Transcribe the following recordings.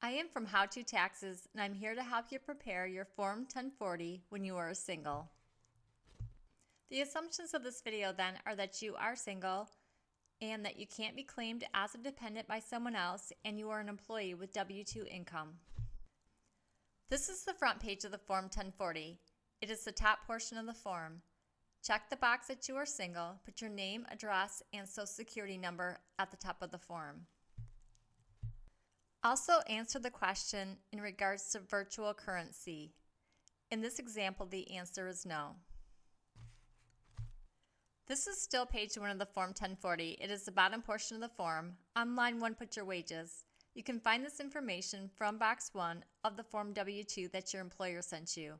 I am from How To Taxes, and I'm here to help you prepare your Form 1040 when you are a single. The assumptions of this video then are that you are single and that you can't be claimed as a dependent by someone else and you are an employee with W-2 income. This is the front page of the Form 1040. It is the top portion of the form. Check the box that you are single, put your name, address, and social security number at the top of the form. Also answer the question in regards to virtual currency. In this example, the answer is no. This is still page 1 of the Form 1040. It is the bottom portion of the form. On line 1, put your wages. You can find this information from box 1 of the Form W-2 that your employer sent you.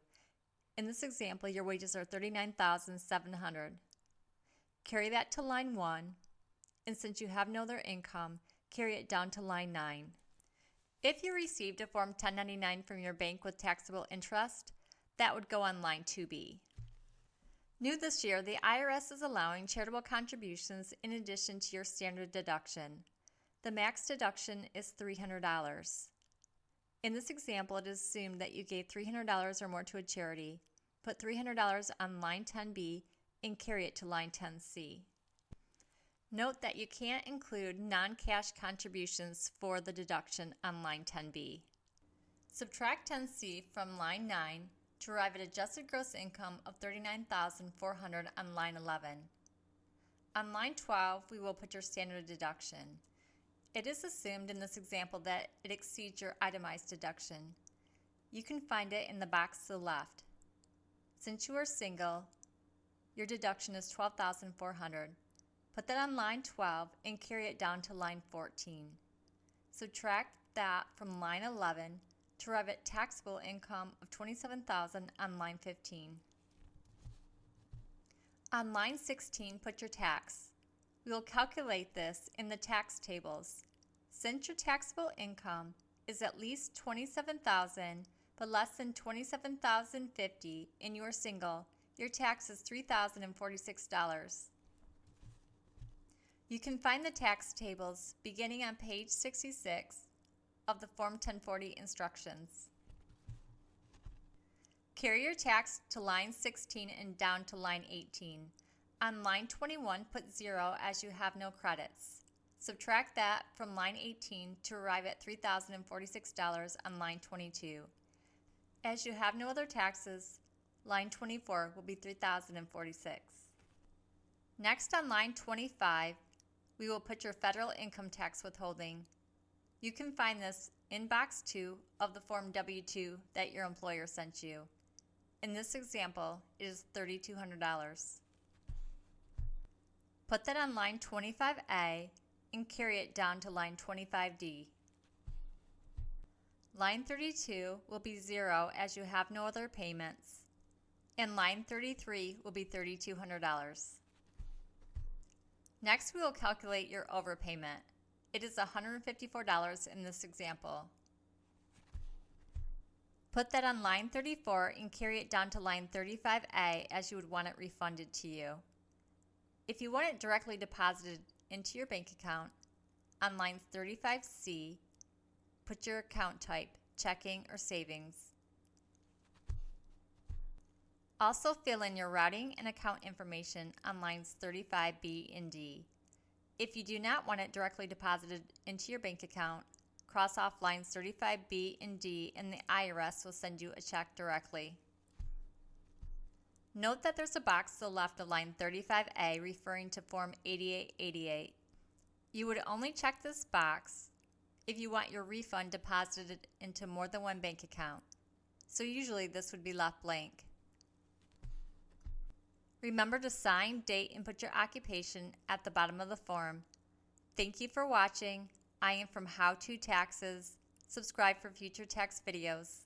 In this example, your wages are $39,700. Carry that to line 1, and since you have no other income, carry it down to line 9. If you received a Form 1099 from your bank with taxable interest, that would go on line 2B. New this year, the IRS is allowing charitable contributions in addition to your standard deduction. The max deduction is $300. In this example, it is assumed that you gave $300 or more to a charity. Put $300 on line 10B and carry it to line 10C. Note that you can't include non-cash contributions for the deduction on line 10B. Subtract 10C from line 9 to arrive at adjusted gross income of $39,400 on line 11. On line 12, we will put your standard deduction. It is assumed in this example that it exceeds your itemized deduction. You can find it in the box to the left. Since you are single, your deduction is $12,400. Put that on line 12 and carry it down to line 14. Subtract that from line 11 to arrive at taxable income of $27,000 on line 15. On line 16, put your tax. We will calculate this in the tax tables. Since your taxable income is at least $27,000 but less than $27,050 and you are single, your tax is $3,046. You can find the tax tables beginning on page 66 of the Form 1040 instructions. Carry your tax to line 16 and down to line 18. On line 21, put 0 as you have no credits. Subtract that from line 18 to arrive at $3,046 on line 22. As you have no other taxes, line 24 will be $3,046. Next on line 25, we will put your federal income tax withholding. You can find this in box 2 of the Form W-2 that your employer sent you. In this example, it is $3,200. Put that on line 25A and carry it down to line 25D. Line 32 will be 0 as you have no other payments, and line 33 will be $3,200. Next, we will calculate your overpayment. It is $154 in this example. Put that on line 34 and carry it down to line 35A as you would want it refunded to you. If you want it directly deposited into your bank account, on line 35C, put your account type, checking or savings. Also fill in your routing and account information on lines 35B and D. If you do not want it directly deposited into your bank account, cross off lines 35B and D and the IRS will send you a check directly. Note that there's a box to the left of line 35A referring to Form 8888. You would only check this box if you want your refund deposited into more than one bank account, so usually this would be left blank. Remember to sign, date, and put your occupation at the bottom of the form. Thank you for watching. I am from How To Taxes. Subscribe for future tax videos.